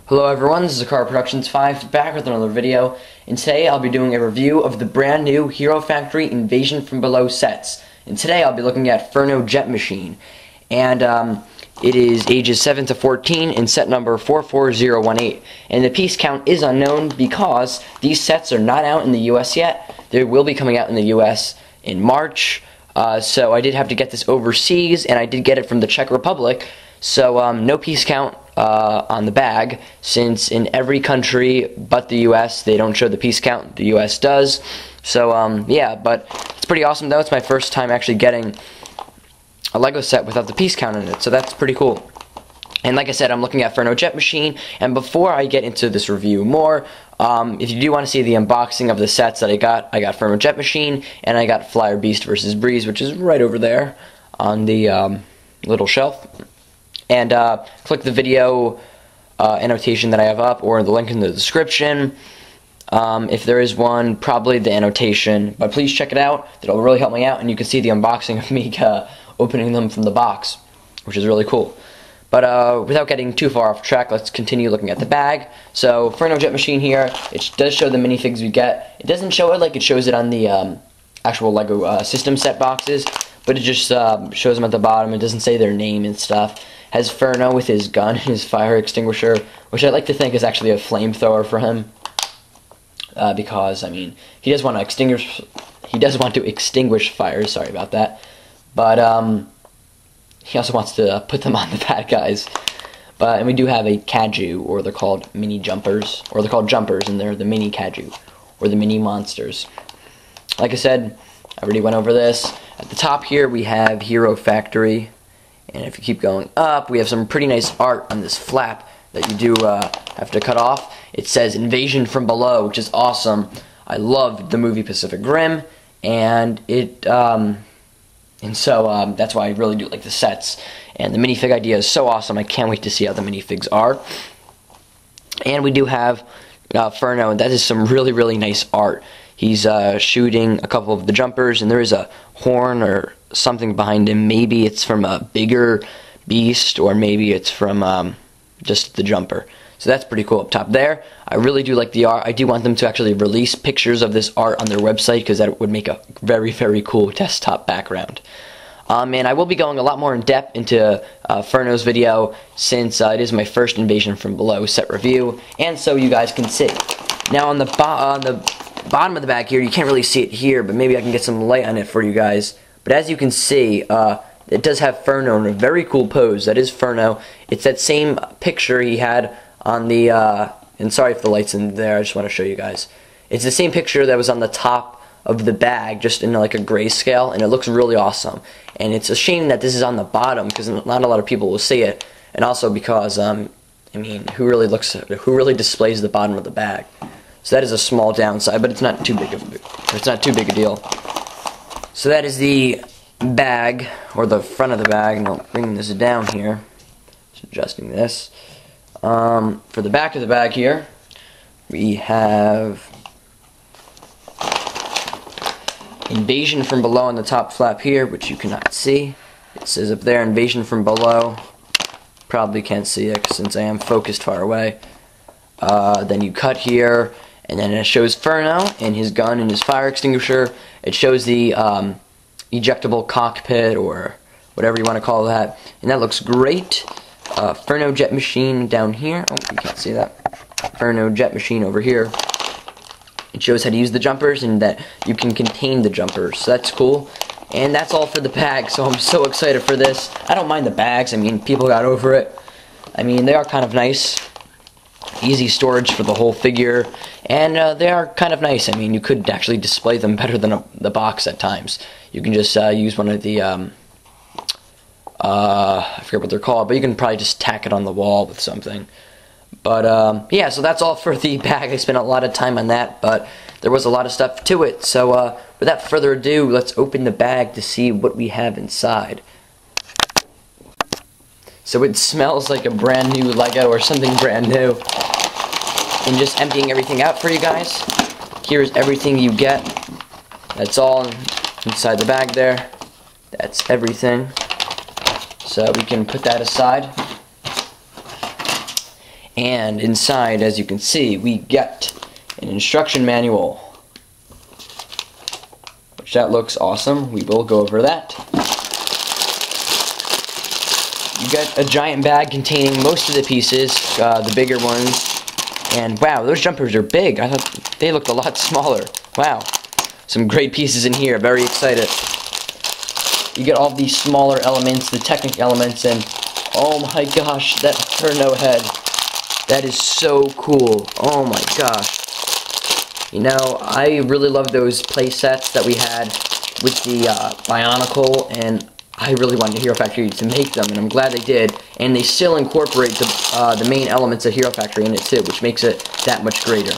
Hello everyone, this is Car Productions 5 back with another video, and today I'll be doing a review of the brand new Hero Factory Invasion from Below sets. And today I'll be looking at Furno Jet Machine, and it is ages 7 to 14 in set number 44018. And the piece count is unknown because these sets are not out in the US yet. They will be coming out in the US in March, so I did have to get this overseas, and I did get it from the Czech Republic, so no piece count on the bag, since in every country but the US they don't show the piece count. The US does. So yeah, but it's pretty awesome though. It's my first time actually getting a Lego set without the piece count in it, so that's pretty cool. And like I said, I'm looking at Furno Jet Machine, and before I get into this review more, if you do want to see the unboxing of the sets that I got Furno Jet Machine, and I got Flyer Beast versus Breeze, which is right over there on the little shelf. And click the video annotation that I have up, or the link in the description. If there is one, probably the annotation, but please check it out. That'll really help me out, and you can see the unboxing of me opening them from the box, which is really cool. But without getting too far off track, let's continue looking at the bag. So Furno Jet Machine here, it does show the minifigs we get. It doesn't show it like it shows it on the actual Lego system set boxes, but it just shows them at the bottom. It doesn't say their name and stuff. Has Furno with his gun and his fire extinguisher, which I like to think is actually a flamethrower for him, because I mean he does want to extinguish fires. Sorry about that, but he also wants to put them on the bad guys. And we do have a Kaju, or they're called mini jumpers, or they're called jumpers, and they're the mini Kaju, or the mini monsters. Like I said, I already went over this. At the top here we have Hero Factory. And if you keep going up, we have some pretty nice art on this flap that you do have to cut off. It says Invasion from Below, which is awesome. I love the movie Pacific Rim, and so that's why I really do like the sets. And the minifig idea is so awesome. I can't wait to see how the minifigs are. And we do have Furno, and that is some really, really nice art. He's shooting a couple of the jumpers, and there is a horn or something behind him. Maybe it's from a bigger beast, or maybe it's from just the jumper. So that's pretty cool up top there. I really do like the art. I do want them to actually release pictures of this art on their website, because that would make a very, very cool desktop background. And I will be going a lot more in depth into Furno's video, since it is my first Invasion from Below set review, and so you guys can see. Now on the bottom of the bag here, you can't really see it here, but maybe I can get some light on it for you guys. But as you can see, it does have Furno in a very cool pose. That is Furno. It's that same picture he had on the, and sorry if the light's in there, I just want to show you guys. It's the same picture that was on the top of the bag, just in like a grayscale, and it looks really awesome. And it's a shame that this is on the bottom, because not a lot of people will see it, and also because, I mean, who really displays the bottom of the bag? So that is a small downside, but it's not too big a deal. So that is the bag, or the front of the bag, and I'll bring this down here. Just adjusting this. For the back of the bag here, we have Invasion from Below on the top flap here, which you cannot see. It says up there, Invasion from Below. Probably can't see it since I am focused far away. Then you cut here, and then it shows Furno and his gun and his fire extinguisher. It shows the ejectable cockpit, or whatever you want to call that, and that looks great. Furno Jet Machine down here. Oh, you can't see that. Furno Jet Machine over here. It shows how to use the jumpers, and that you can contain the jumpers. So that's cool. And that's all for the bag, so I'm so excited for this. I don't mind the bags. I mean, people got over it. I mean, they are kind of nice. Easy storage for the whole figure, and they are kind of nice. I mean, you could actually display them better than the box at times. You can just use one of the, I forget what they're called, but you can probably just tack it on the wall with something. But, yeah, so that's all for the bag. I spent a lot of time on that, but there was a lot of stuff to it. So, without further ado, let's open the bag to see what we have inside. So it smells like a brand new Lego, or something brand new. And just emptying everything out for you guys. Here's everything you get. That's all inside the bag there. That's everything. So we can put that aside. And inside, as you can see, we get an instruction manual, which that looks awesome. We will go over that. You get a giant bag containing most of the pieces, the bigger ones. And wow, those jumpers are big. I thought they looked a lot smaller. Wow. Some great pieces in here. Very excited. You get all these smaller elements, the Technic elements, and oh my gosh, that Furno head. That is so cool. Oh my gosh. You know, I really love those play sets that we had with the Bionicle, and I really wanted Hero Factory to make them, and I'm glad they did. And they still incorporate the main elements of Hero Factory in it too, which makes it that much greater.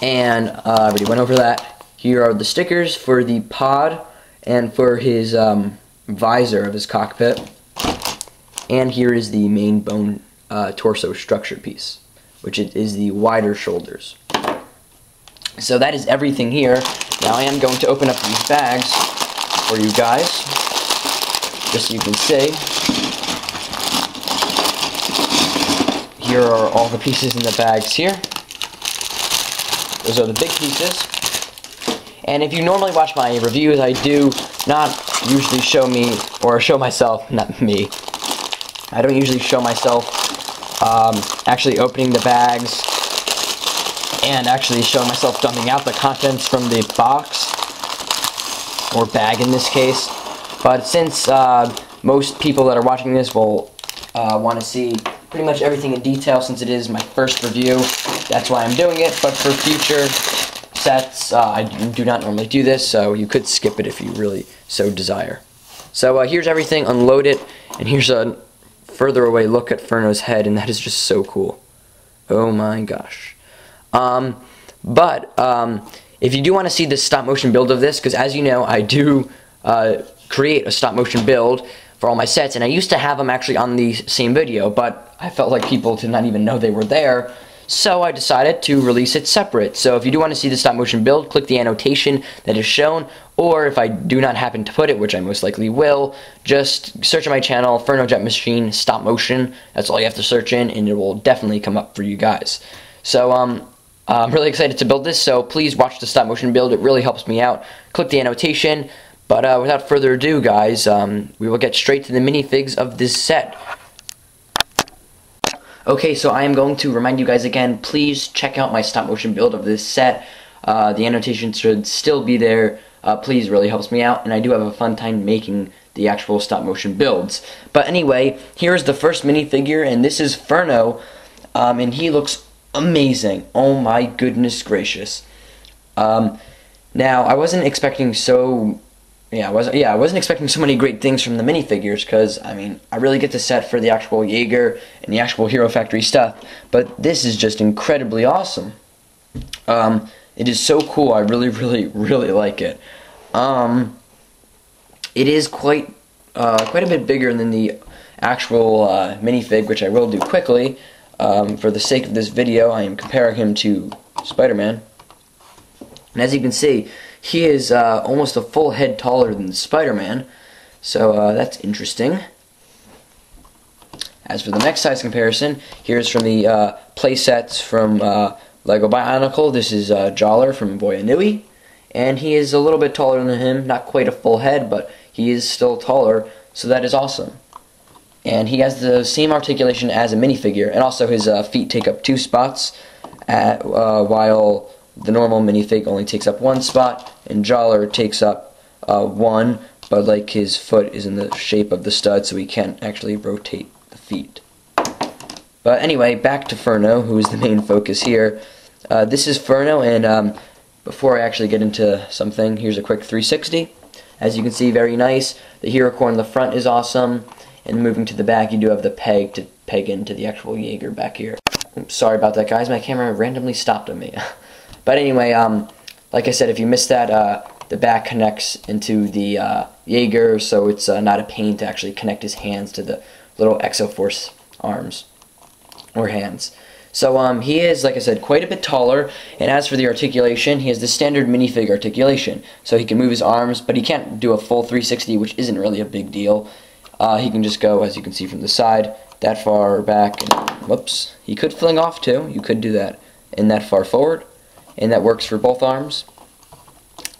And I already went over that. Here are the stickers for the pod and for his visor of his cockpit. And here is the main bone torso structure piece, which is the wider shoulders. So that is everything here. Now I am going to open up these bags for you guys, just so you can see. Here are all the pieces in the bags here. Those are the big pieces. And if you normally watch my reviews, I do not usually show myself, not me. I don't usually show myself actually opening the bags and actually show myself dumping out the contents from the box, or bag in this case. But since most people that are watching this will want to see pretty much everything in detail, since it is my first review, that's why I'm doing it. But for future sets, I do not normally do this, so you could skip it if you really so desire. So here's everything unloaded, and here's a further away look at Furno's head, and that is just so cool. Oh my gosh. If you do want to see the stop motion build of this, because as you know, I do create a stop motion build for all my sets, and I used to have them actually on the same video, but I felt like people did not even know they were there, so I decided to release it separate. So if you do want to see the stop motion build, click the annotation that is shown, or if I do not happen to put it, which I most likely will, just search on my channel, Furno Jet Machine Stop Motion. That's all you have to search in, and it will definitely come up for you guys. So I'm really excited to build this, so please watch the stop motion build. It really helps me out. Click the annotation. But without further ado, guys, we will get straight to the minifigs of this set. Okay, so I am going to remind you guys again, please check out my stop motion build of this set. The annotation should still be there. Please, really helps me out, and I do have a fun time making the actual stop motion builds. But anyway, here's the first minifigure, and this is Furno, and he looks amazing. Oh my goodness gracious. Now I wasn't expecting I wasn't expecting so many great things from the minifigures, because I mean, I really get the set for the actual Jaeger and the actual Hero Factory stuff, but this is just incredibly awesome. It is so cool. I really like it. It is quite a bit bigger than the actual minifig, which I will do quickly. For the sake of this video, I am comparing him to Spider-Man. And as you can see, he is almost a full head taller than Spider-Man. So that's interesting. As for the next size comparison, here's from the play sets from Lego Bionicle. This is Jollar from Boya Nui. And he is a little bit taller than him. Not quite a full head, but he is still taller. So that is awesome. And he has the same articulation as a minifigure, and also his feet take up 2 spots, while the normal minifig only takes up 1 spot, and Jollar takes up 1, but like his foot is in the shape of the stud, so he can't actually rotate the feet. But anyway, back to Furno, who is the main focus here. This is Furno, and before I actually get into something, here's a quick 360. As you can see, very nice. The hero core in the front is awesome. And moving to the back, you do have the peg to peg into the actual Jaeger back here. Oops, sorry about that, guys. My camera randomly stopped on me. But anyway, like I said, if you missed that, the back connects into the Jaeger, so it's not a pain to actually connect his hands to the little Exoforce arms or hands. So he is, like I said, quite a bit taller, and as for the articulation, he has the standard minifig articulation. So he can move his arms, but he can't do a full 360, which isn't really a big deal. He can just go, as you can see from the side, that far back, and whoops, he could fling off too. You could do that in that far forward, and that works for both arms.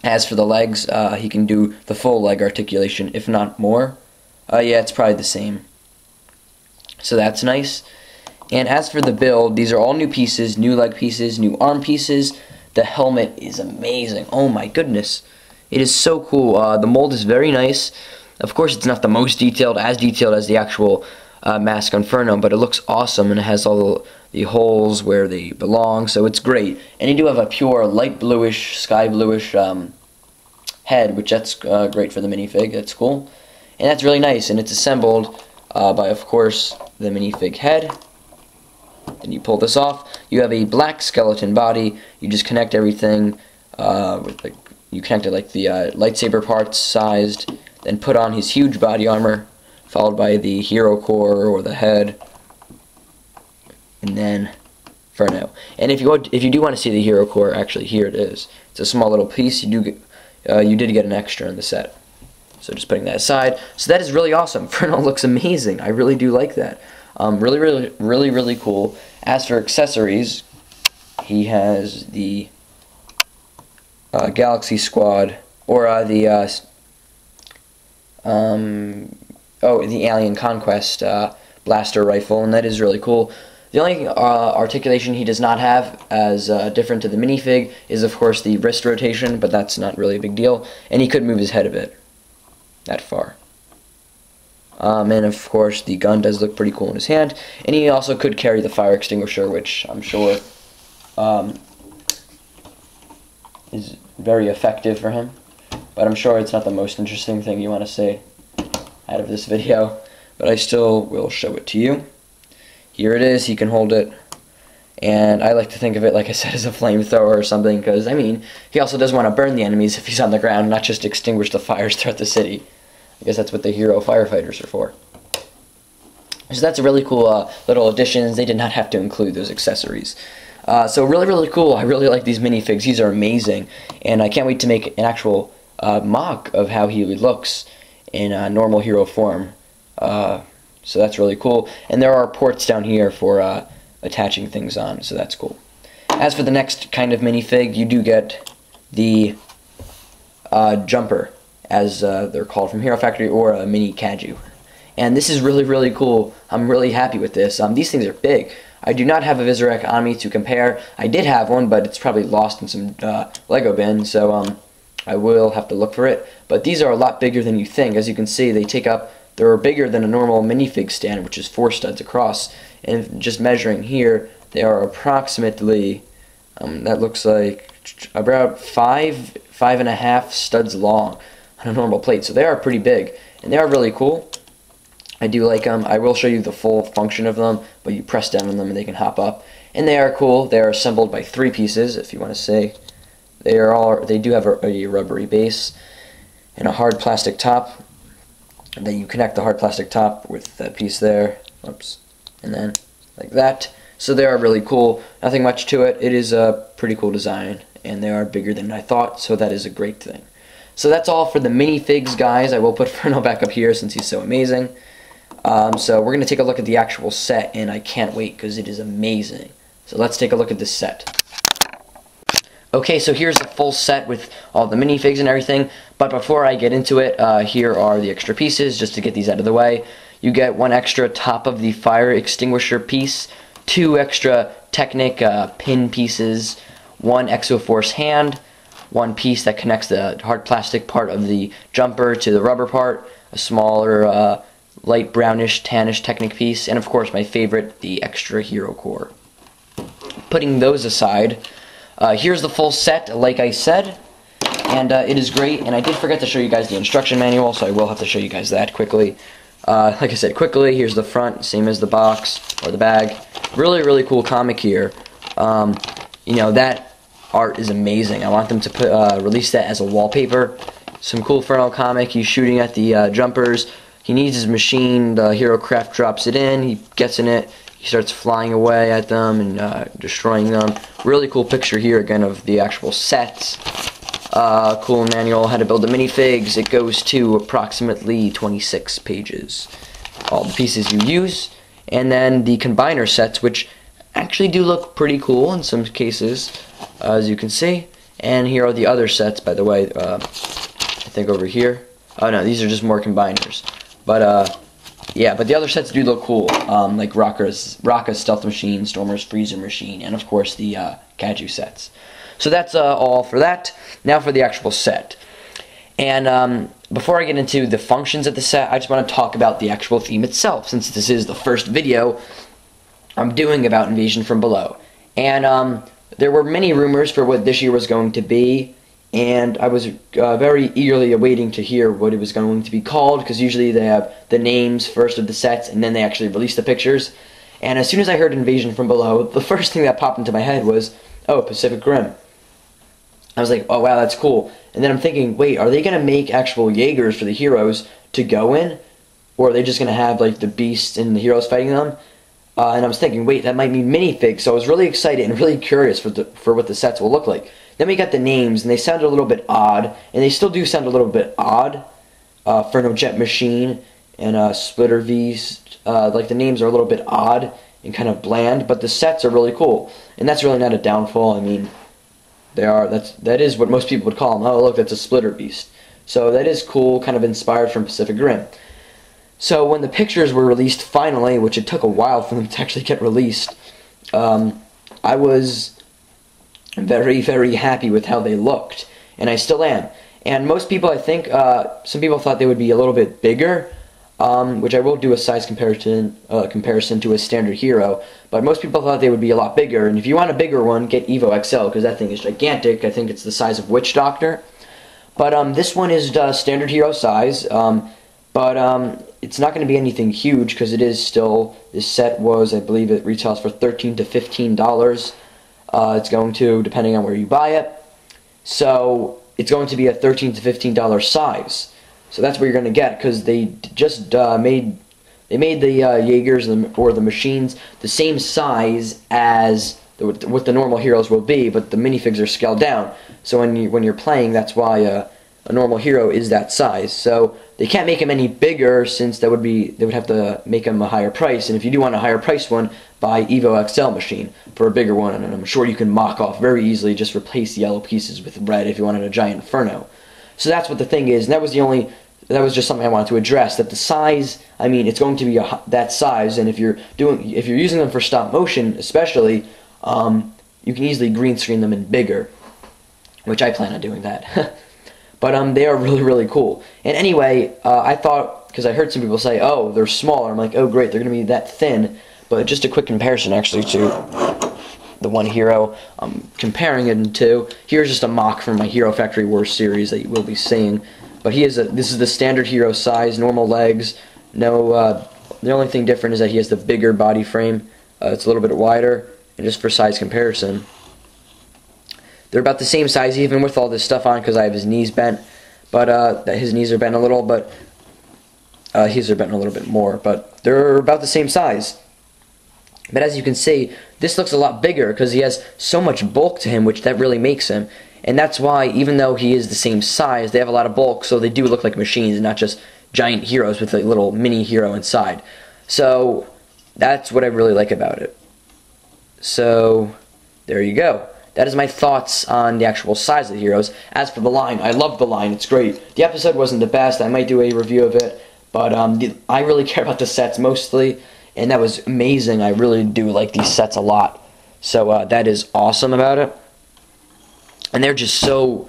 As for the legs, he can do the full leg articulation, if not more. Yeah, it's probably the same. So that's nice. And as for the build, these are all new pieces, new leg pieces, new arm pieces. The helmet is amazing. Oh my goodness. It is so cool. The mold is very nice. Of course, it's not the most detailed as the actual mask on Furno, but it looks awesome, and it has all the holes where they belong, so it's great. And you do have a pure light bluish, sky bluish head, which that's great for the minifig. That's cool. And that's really nice, and it's assembled by, of course, the minifig head. Then you pull this off. You have a black skeleton body. You just connect everything with you connect it like the lightsaber parts sized. Then put on his huge body armor, followed by the hero core or the head, and then Furno. And if you do want to see the hero core, actually here it is. It's a small little piece. You did get an extra in the set. So just putting that aside. So that is really awesome. Furno looks amazing. I really do like that. Really cool. As for accessories, he has the Galaxy Squad, or the Alien Conquest blaster rifle, and that is really cool. The only articulation he does not have, as different to the minifig, is of course the wrist rotation, but that's not really a big deal, and he could move his head a bit, that far. And of course the gun does look pretty cool in his hand, and he also could carry the fire extinguisher, which I'm sure is very effective for him, but I'm sure it's not the most interesting thing you want to see out of this video, but I still will show it to you. Here it is. He can hold it, and I like to think of it, like I said, as a flamethrower or something, because I mean, he also does want to burn the enemies if he's on the ground, not just extinguish the fires throughout the city. I guess that's what the hero firefighters are for. So that's a really cool little additions. They did not have to include those accessories. So really cool. I really like these minifigs. These are amazing, and I can't wait to make an actual mock of how he looks in normal hero form. So that's really cool. And there are ports down here for attaching things on, so that's cool. As for the next kind of minifig, you do get the jumper, as they're called from Hero Factory, or a mini Kaju. And this is really cool. I'm really happy with this. These things are big. I do not have a Vizorek on me to compare. I did have one, but it's probably lost in some Lego bin, so I will have to look for it. But these are a lot bigger than you think. As you can see, they're bigger than a normal minifig stand, which is 4 studs across. And just measuring here, they are approximately, that looks like about 5.5 studs long on a normal plate. So they are pretty big, and they are really cool. I do like them. I will show you the full function of them, but you press down on them and they can hop up. And they are cool. They are assembled by 3 pieces, if you want to say. They do have a rubbery base and a hard plastic top. And then you connect the hard plastic top with that piece there. Oops. And then like that. So they are really cool. Nothing much to it. It is a pretty cool design, and they are bigger than I thought, so that is a great thing. So that's all for the minifigs, guys. I will put Furno back up here since he's so amazing. So we're going to take a look at the actual set, and I can't wait because it is amazing. So let's take a look at this set. Okay, so here's the full set with all the minifigs and everything, but before I get into it, here are the extra pieces, just to get these out of the way. You get 1 extra top of the fire extinguisher piece, 2 extra Technic pin pieces, 1 Exoforce hand, 1 piece that connects the hard plastic part of the jumper to the rubber part, a smaller light brownish tannish Technic piece, and of course my favorite, the extra hero core. Putting those aside, here's the full set, like I said, and it is great. And I did forget to show you guys the instruction manual, so I will have to show you guys that quickly. Like I said, quickly, here's the front, same as the box or the bag. Really cool comic here. You know, that art is amazing. I want them to release that as a wallpaper. Some cool Furno comic. He's shooting at the jumpers. He needs his machine. The hero craft drops it in. He gets in it. He starts flying away at them and destroying them. Really cool picture here again of the actual sets. Cool manual how to build the minifigs. It goes to approximately 26 pages. All the pieces you use. and then the combiner sets, which actually do look pretty cool in some cases, as you can see. And here are the other sets, by the way. I think over here. Oh no, these are just more combiners. But yeah, but the other sets do look cool, like Rocka's Stealth Machine, Stormer's Freezer Machine, and of course the Kaiju sets. So that's all for that. Now for the actual set. And before I get into the functions of the set, I just want to talk about the actual theme itself, since this is the first video I'm doing about Invasion from Below. And there were many rumors for what this year was going to be, and I was very eagerly awaiting to hear what it was going to be called, because usually they have the names first of the sets, and then they actually release the pictures. And as soon as I heard Invasion from Below, the first thing that popped into my head was, oh, Pacific Rim. I was like, oh wow, that's cool. And then I'm thinking, wait, are they going to make actual Jaegers for the heroes to go in? Or are they just going to have like the beasts and the heroes fighting them? And I was thinking, wait, that might mean Minifig. So I was really excited and really curious for what the sets will look like. Then we got the names, and they sounded a little bit odd. And they still do sound a little bit odd. Furno Jet Machine and Splitter Beast. Like the names are a little bit odd and kind of bland. But the sets are really cool. And that's really not a downfall. I mean, they are. That is what most people would call them. Oh, look, that's a Splitter Beast. So that is cool, kind of inspired from Pacific Rim. So when the pictures were released finally, which it took a while for them to actually get released, I was very, very happy with how they looked, and I still am. And most people, I think, some people thought they would be a little bit bigger, which I will do a size comparison to a standard hero, but most people thought they would be a lot bigger. And if you want a bigger one, get Evo XL, because that thing is gigantic. I think it's the size of Witch Doctor. But this one is standard hero size. But it's not going to be anything huge, because it is still, this set was, I believe it retails for $13 to $15. It's going to, depending on where you buy it. So it's going to be a $13 to $15 size. So that's what you're going to get, because they just made the Jaegers or the machines the same size as what the normal heroes will be, but the minifigs are scaled down. So when you're playing, that's why a normal hero is that size. So they can't make him any bigger, since they would have to make him a higher price. And if you do want a higher price one, buy Evo XL machine for a bigger one, and I'm sure you can mock off very easily. Just replace the yellow pieces with red if you wanted a giant Furno. So that's what the thing is, and that was just something I wanted to address. That the size, I mean, it's going to be that size, and if you're using them for stop motion, especially, you can easily green screen them in bigger, which I plan on doing that. But they are really, really cool. And anyway, I thought, because I heard some people say, oh, they're smaller. I'm like, oh, great, they're going to be that thin. But just a quick comparison, actually, to the one hero I'm comparing it to. Here's just a mock from my Hero Factory Wars series that you will be seeing. But this is the standard hero size, normal legs. No, the only thing different is that he has the bigger body frame. It's a little bit wider. And just for size comparison, they're about the same size, even with all this stuff on, because I have his knees bent. But his knees are bent a little, but his are bent a little bit more. But they're about the same size. But as you can see, this looks a lot bigger, because he has so much bulk to him, which that really makes him. And that's why, even though he is the same size, they have a lot of bulk, so they do look like machines, and not just giant heroes with a little mini hero inside. So that's what I really like about it. So there you go. That is my thoughts on the actual size of the heroes. As for the line, I love the line. It's great. The episode wasn't the best. I might do a review of it. But I really care about the sets mostly. And that was amazing. I really do like these sets a lot. So that is awesome about it. And they're just so...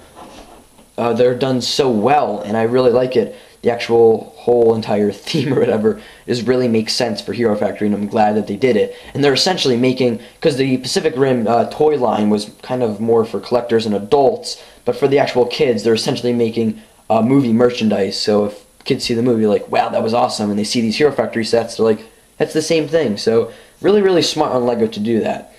they're done so well. And I really like it. The actual whole entire theme or whatever really makes sense for Hero Factory, and I'm glad that they did it. And they're essentially making, because the Pacific Rim toy line was kind of more for collectors and adults, but for the actual kids, they're essentially making movie merchandise. So if kids see the movie, like, wow, that was awesome, and they see these Hero Factory sets, they're like, that's the same thing. So really, really smart on LEGO to do that.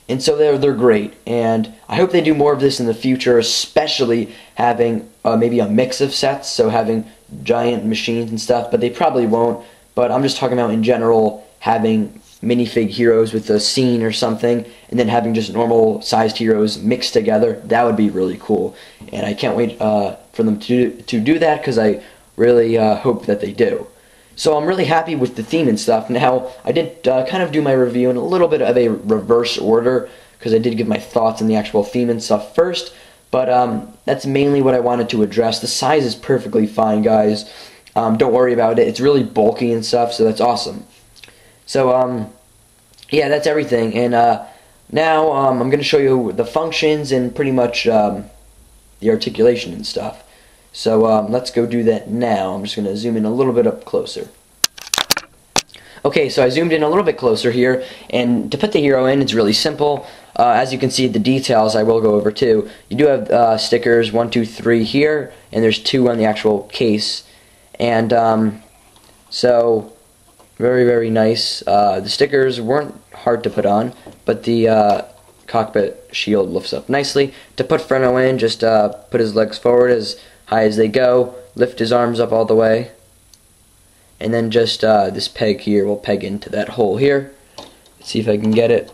And so they're great, and I hope they do more of this in the future, especially having maybe a mix of sets, so having giant machines and stuff, but they probably won't. But I'm just talking about in general, having minifig heroes with a scene or something, and then having just normal sized heroes mixed together. That would be really cool, and I can't wait for them to do that, because I really hope that they do. So I'm really happy with the theme and stuff. Now, I did kind of do my review in a little bit of a reverse order, because I did give my thoughts on the actual theme and stuff first, but that's mainly what I wanted to address. The size is perfectly fine, guys. Don't worry about it. It's really bulky and stuff, so that's awesome. So, yeah, that's everything. And now I'm going to show you the functions and pretty much the articulation and stuff. So let's go do that now. I'm just going to zoom in a little bit up closer. Okay, so I zoomed in a little bit closer here, and to put the hero in, it's really simple. As you can see, the details I will go over too. You do have stickers, 1, 2, 3 here, and there's 2 on the actual case. And so, very, very nice. The stickers weren't hard to put on, but the cockpit shield lifts up nicely. To put Furno in, just put his legs forward as high as they go, lift his arms up all the way, and then just this peg here will peg into that hole here. Let's see if I can get it.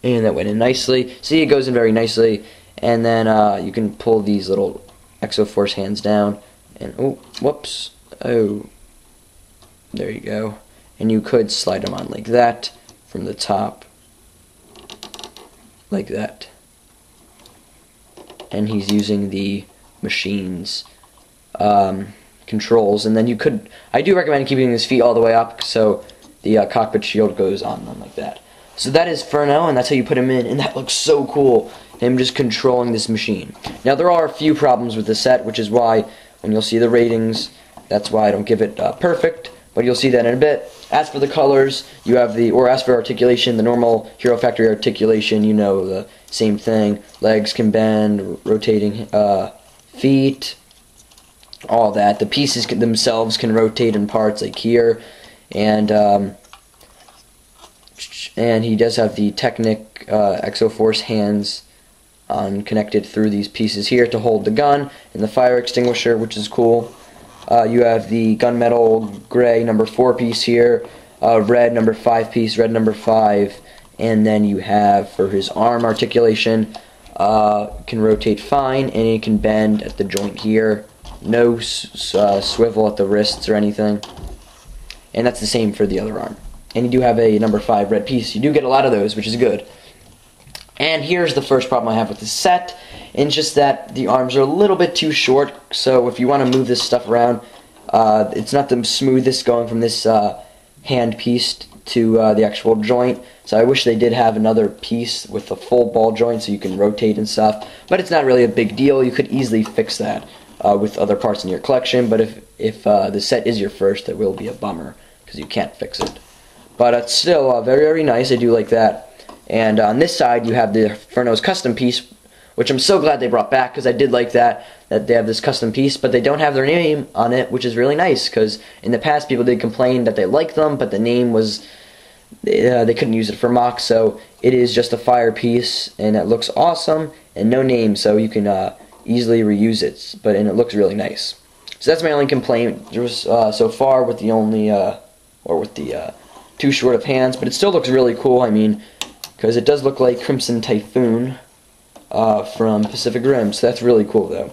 And that went in nicely. See, it goes in very nicely. And then you can pull these little Exoforce hands down. And, oh, whoops. Oh, there you go. And you could slide them on like that from the top. Like that. And he's using the machine's controls. And then you could, I do recommend keeping his feet all the way up so the cockpit shield goes on them like that. So that is Furno, and that's how you put him in, and that looks so cool, him just controlling this machine. Now, there are a few problems with the set, which is why, when you'll see the ratings, that's why I don't give it perfect, but you'll see that in a bit. As for the colors, you have the, or as for articulation, the normal Hero Factory articulation, you know, the same thing. Legs can bend, rotating feet, all that. The pieces themselves can rotate in parts, like here, and he does have the Technic Exoforce hands connected through these pieces here to hold the gun and the fire extinguisher, which is cool. You have the gunmetal gray number 4 piece here, red number 5 piece, red number 5, and then you have for his arm articulation, can rotate fine, and it can bend at the joint here. No swivel at the wrists or anything, and that's the same for the other arm. And you do have a number 5 red piece. You do get a lot of those, which is good. And here's the first problem I have with the set, and it's just that the arms are a little bit too short, so if you want to move this stuff around, it's not the smoothest going from this hand piece to the actual joint, so I wish they did have another piece with a full ball joint so you can rotate and stuff, but it's not really a big deal. You could easily fix that with other parts in your collection, but if the set is your first, it will be a bummer, because you can't fix it. But it's still very, very nice. I do like that. And on this side, you have the Furno's custom piece, which I'm so glad they brought back, because I did like that they have this custom piece, but they don't have their name on it, which is really nice, because in the past, people did complain that they liked them, but the name was, they couldn't use it for mock, so it is just a fire piece, and it looks awesome, and no name, so you can easily reuse it, and it looks really nice. So that's my only complaint so far with the only, with the too short of hands, but it still looks really cool. I mean, because it does look like Crimson Typhoon from Pacific Rim, so that's really cool though.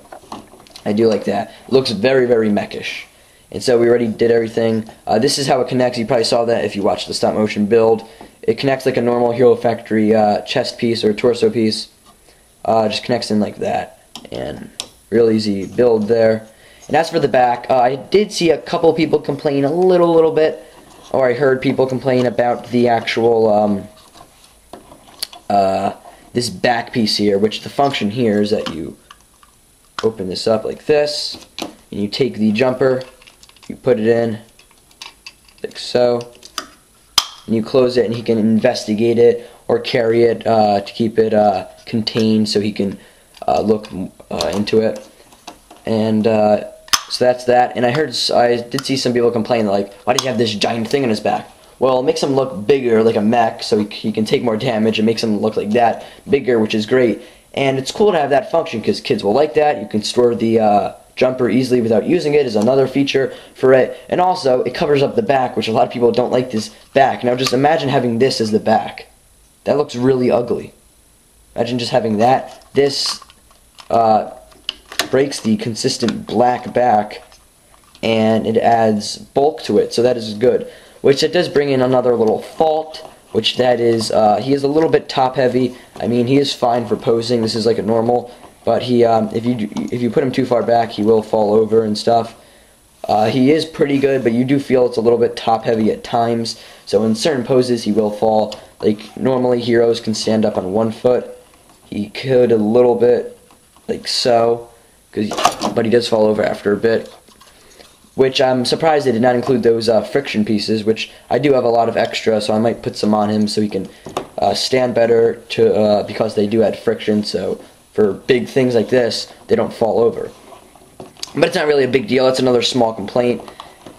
I do like that. It looks very, very mechish. And so we already did everything. This is how it connects. You probably saw that if you watched the stop motion build. It connects like a normal Hero Factory chest piece or torso piece. Just connects in like that, and real easy build there. And as for the back, I did see a couple people complain a little bit, or I heard people complain about the actual this back piece here, which the function here is that you open this up like this, and you take the jumper, you put it in like so, and you close it, and he can investigate it or carry it to keep it contained so he can look into it. And so that's that. And I did see some people complain, like, why does he have this giant thing on his back? Well, it makes him look bigger, like a mech, so he can take more damage. It makes him look like that, bigger, which is great. And it's cool to have that function, because kids will like that. You can store the jumper easily without using it, is another feature for it. And also, it covers up the back, which a lot of people don't like this back. Now, just imagine having this as the back. That looks really ugly. Imagine just having that. This breaks the consistent black back, and it adds bulk to it, so that is good. Which it does bring in another little fault, which that is, he is a little bit top heavy. I mean, he is fine for posing. This is like a normal, but he, if you put him too far back, he will fall over and stuff. He is pretty good, but you do feel it's a little bit top heavy at times. So in certain poses, he will fall. Like normally, heroes can stand up on one foot. He could a little bit, like so, but he does fall over after a bit. Which I'm surprised they did not include those friction pieces, which I do have a lot of extra, so I might put some on him so he can stand better because they do add friction, so for big things like this, they don't fall over. But it's not really a big deal. It's another small complaint.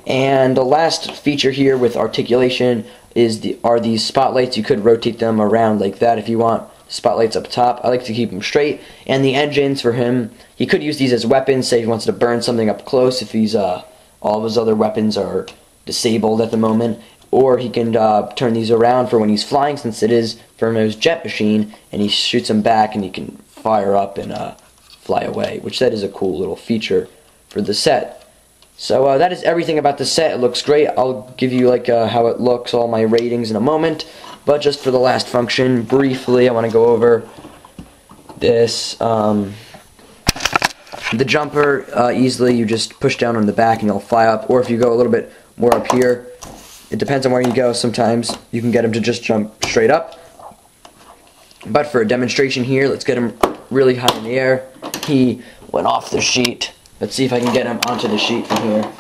And the last feature here with articulation are these spotlights. You could rotate them around like that if you want. Spotlights up top. I like to keep them straight. And the engines for him, he could use these as weapons. Say he wants to burn something up close if he's all of his other weapons are disabled at the moment. Or he can turn these around for when he's flying, since it is Furno's jet machine, and he shoots them back and he can fire up and fly away, which that is a cool little feature for the set. So that is everything about the set. It looks great. I'll give you like how it looks, all my ratings in a moment. But just for the last function, briefly, I want to go over this. The jumper, easily you just push down on the back and he'll fly up. Or if you go a little bit more up here, it depends on where you go. Sometimes you can get him to just jump straight up. But for a demonstration here, let's get him really high in the air. He went off the sheet. Let's see if I can get him onto the sheet from here.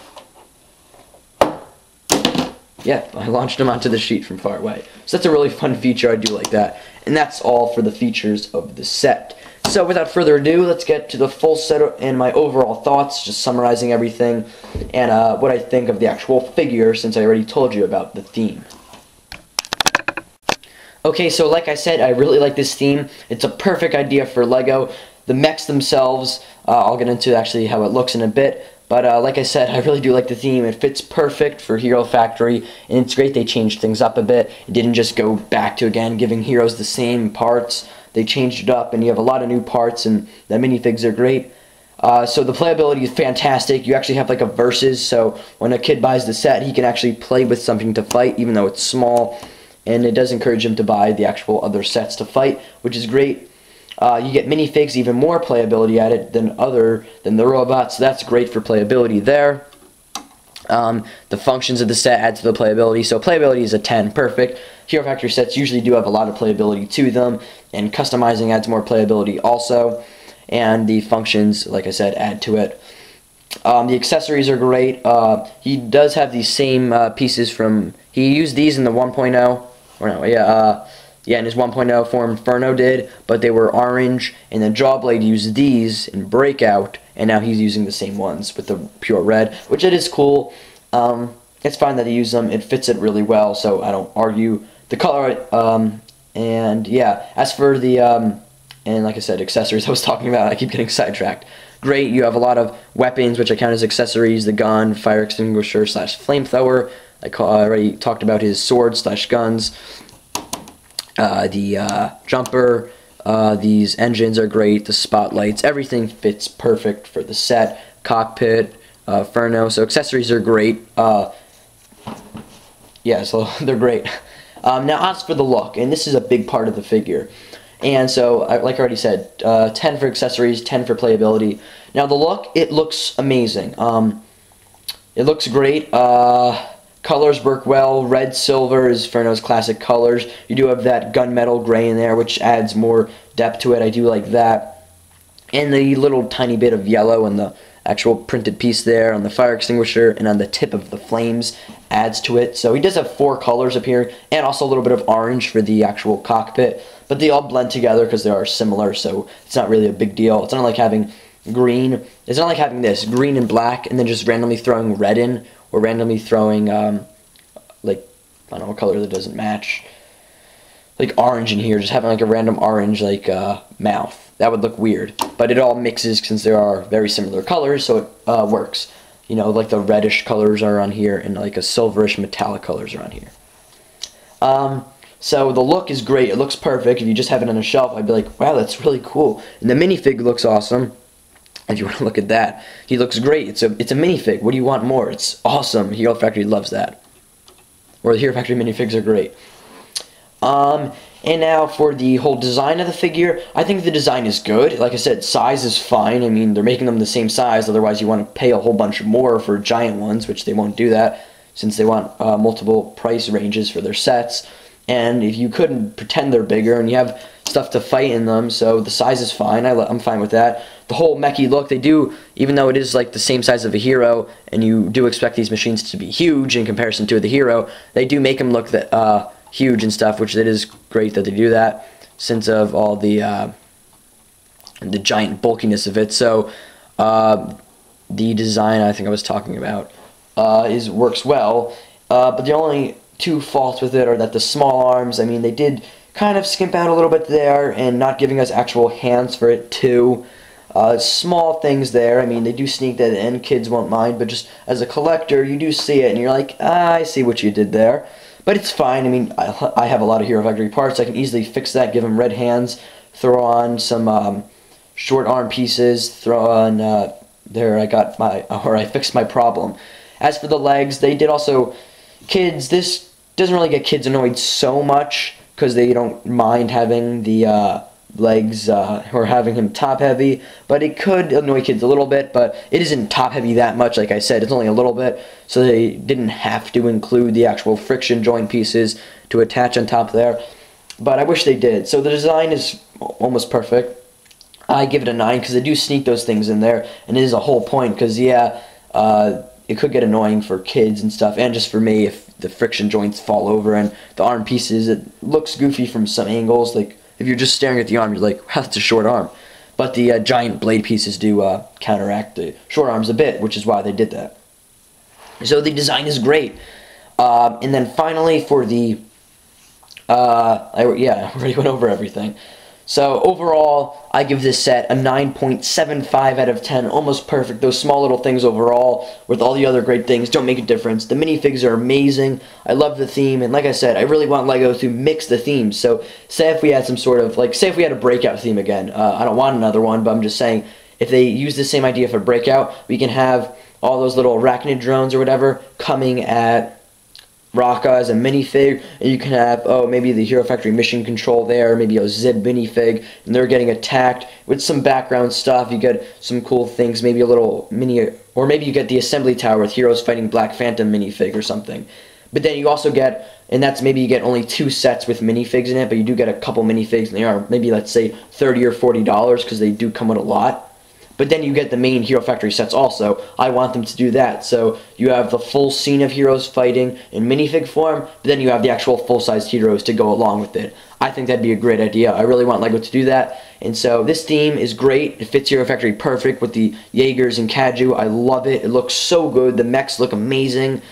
Yeah, I launched him onto the sheet from far away. So that's a really fun feature. I do like that. And that's all for the features of the set. So without further ado, let's get to the full set and my overall thoughts, just summarizing everything, and what I think of the actual figure, since I already told you about the theme. Okay, so like I said, I really like this theme. It's a perfect idea for LEGO. The mechs themselves, I'll get into actually how it looks in a bit, but like I said, I really do like the theme. It fits perfect for Hero Factory, and it's great they changed things up a bit. It didn't just go back to, again, giving heroes the same parts. They changed it up, and you have a lot of new parts, and the minifigs are great. So the playability is fantastic. You actually have like a versus, so when a kid buys the set, he can actually play with something to fight, even though it's small, and it does encourage him to buy the actual other sets to fight, which is great. You get minifigs, even more playability at it than the robots, so that's great for playability there. The functions of the set add to the playability, so playability is a 10, perfect. Hero Factory sets usually do have a lot of playability to them, and customizing adds more playability also, and the functions, like I said, add to it. The accessories are great. He does have these same pieces from, he used these in the 1.0, or no, yeah, in his 1.0 form, Furno did, but they were orange, and then Jawblade used these in Breakout, and now he's using the same ones with the pure red, which it is cool. It's fine that he used them. It fits it really well, so I don't argue. The color, and yeah, as for the, and like I said, accessories I was talking about, I keep getting sidetracked. Great, you have a lot of weapons, which I count as accessories, the gun, fire extinguisher / flamethrower. I already talked about his sword / guns. The jumper, these engines are great, the spotlights, everything fits perfect for the set. Cockpit, Furno, so accessories are great. Yeah, so they're great. Now as for the look, and this is a big part of the figure, and so like I already said, 10 for accessories, 10 for playability. Now the look, it looks amazing. It looks great. Colors work well. Red, silver is Furno's classic colors. You do have that gunmetal gray in there, which adds more depth to it. I do like that. And the little tiny bit of yellow on the actual printed piece there, on the fire extinguisher, and on the tip of the flames adds to it. So he does have 4 colors up here, and also a little bit of orange for the actual cockpit. But they all blend together because they are similar, so it's not really a big deal. It's not like having green. It's not like having this, green and black, and then just randomly throwing red in, or randomly throwing, like, I don't know, what color that doesn't match, like orange in here, just having like a random orange, like, mouth. That would look weird, but it all mixes since there are very similar colors, so it works. You know, like the reddish colors are on here, and like a silverish metallic colors are on here. So the look is great. It looks perfect. If you just have it on a shelf, I'd be like, wow, that's really cool. And the minifig looks awesome. If you want to look at that, he looks great. It's a minifig. What do you want more? It's awesome. Hero Factory loves that. Or the Hero Factory minifigs are great. And now for the whole design of the figure, I think the design is good. Like I said, size is fine. I mean, they're making them the same size. Otherwise, you want to pay a whole bunch more for giant ones, which they won't do that since they want multiple price ranges for their sets. And if you couldn't pretend they're bigger, and you have stuff to fight in them, so the size is fine. I'm fine with that. The whole mechy look, they do, even though it is like the same size of a hero, and you do expect these machines to be huge in comparison to the hero, they do make them look huge and stuff, which it is great that they do that, since of all the giant bulkiness of it. So the design I think I was talking about works well, but the only two faults with it are that the small arms, I mean, they did kind of skimp out a little bit there, and not giving us actual hands for it too. Small things there. I mean, they do sneak that in, kids won't mind, but just as a collector, you do see it, and you're like, I see what you did there. But it's fine. I mean, I have a lot of Hero Factory parts. I can easily fix that, give them red hands, throw on some short arm pieces, throw on, there I fixed my problem. As for the legs, they did also, kids, this doesn't really get kids annoyed so much, because they don't mind having the legs or having him top heavy, but it could annoy kids a little bit, but it isn't top heavy that much. Like I said, it's only a little bit, so they didn't have to include the actual friction joint pieces to attach on top there, but I wish they did. So the design is almost perfect. I give it a 9 because they do sneak those things in there, and it is a whole point, because yeah, it could get annoying for kids and stuff, and just for me if the friction joints fall over, and the arm pieces, it looks goofy from some angles. Like if you're just staring at the arm, you're like, wow, that's a short arm. But the giant blade pieces do counteract the short arms a bit, which is why they did that. So the design is great. And then finally for the, I already went over everything. So overall, I give this set a 9.75 out of 10, almost perfect. Those small little things overall, with all the other great things, don't make a difference. The minifigs are amazing. I love the theme, and like I said, I really want LEGO to mix the themes. So say if we had some sort of, like, say if we had a Breakout theme again. I don't want another one, but I'm just saying, if they use the same idea for Breakout, we can have all those little arachnid drones or whatever coming at Rocka as a minifig, and you can have, maybe the Hero Factory mission control there, maybe a Zib minifig, and they're getting attacked with some background stuff. You get some cool things, maybe a little mini, or maybe you get the assembly tower with heroes fighting Black Phantom minifig or something. But then you also get, and that's maybe you get only 2 sets with minifigs in it, but you do get a couple minifigs, and they are maybe, let's say, $30 or $40, because they do come with a lot. But then you get the main Hero Factory sets also. I want them to do that. So you have the full scene of heroes fighting in minifig form, but then you have the actual full-sized heroes to go along with it. I think that'd be a great idea. I really want LEGO to do that. And so this theme is great. It fits Hero Factory perfect with the Jaegers and Kaju. I love it. It looks so good. The mechs look amazing.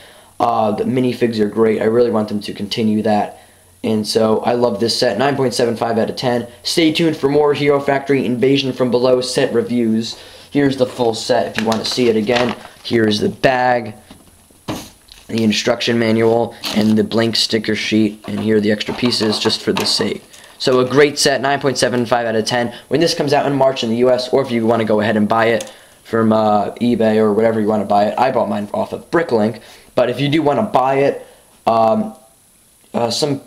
The minifigs are great. I really want them to continue that. And so I love this set, 9.75 out of 10. Stay tuned for more Hero Factory Invasion from Below set reviews. Here's the full set if you want to see it again. Here's the bag, the instruction manual, and the blank sticker sheet. And here are the extra pieces just for the sake. So a great set, 9.75 out of 10. When this comes out in March in the US, or if you want to go ahead and buy it from eBay or whatever you want to buy it. I bought mine off of Bricklink. But if you do want to buy it, some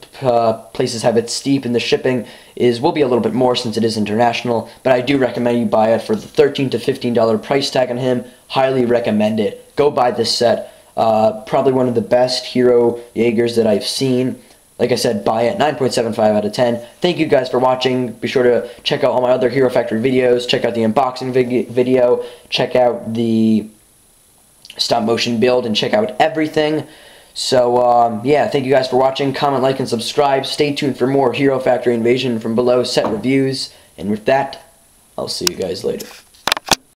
places have it steep, and the shipping will be a little bit more since it is international, but I do recommend you buy it for the $13 to $15 price tag on him. Highly recommend it. Go buy this set. Probably one of the best hero Jaegers that I've seen. Like I said, buy it. 9.75 out of 10. Thank you guys for watching. Be sure to check out all my other Hero Factory videos. Check out the unboxing video. Check out the stop motion build, and check out everything. So, yeah, thank you guys for watching. Comment, like, and subscribe. Stay tuned for more Hero Factory Invasion from Below set reviews. And with that, I'll see you guys later.